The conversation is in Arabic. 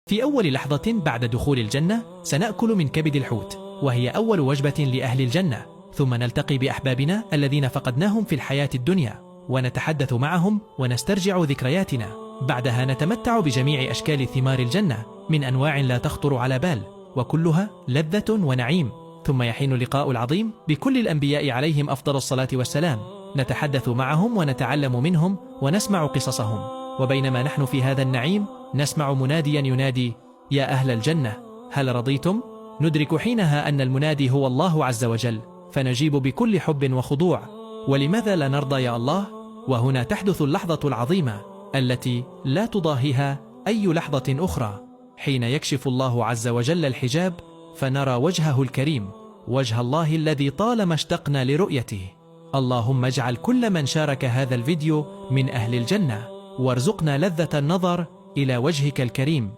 في أول لحظة بعد دخول الجنة سنأكل من كبد الحوت، وهي أول وجبة لأهل الجنة، ثم نلتقي بأحبابنا الذين فقدناهم في الحياة الدنيا ونتحدث معهم ونسترجع ذكرياتنا. بعدها نتمتع بجميع أشكال ثمار الجنة من أنواع لا تخطر على بال، وكلها لذة ونعيم. ثم يحين اللقاء العظيم بكل الأنبياء عليهم أفضل الصلاة والسلام، نتحدث معهم ونتعلم منهم ونسمع قصصهم. وبينما نحن في هذا النعيم نسمع مناديا ينادي: يا أهل الجنة هل رضيتم؟ ندرك حينها أن المنادي هو الله عز وجل، فنجيب بكل حب وخضوع: ولماذا لا نرضى يا الله؟ وهنا تحدث اللحظة العظيمة التي لا تضاهيها أي لحظة أخرى، حين يكشف الله عز وجل الحجاب فنرى وجهه الكريم، وجه الله الذي طالما اشتقنا لرؤيته. اللهم اجعل كل من شارك هذا الفيديو من أهل الجنة، وارزقنا لذة النظر إلى وجهك الكريم.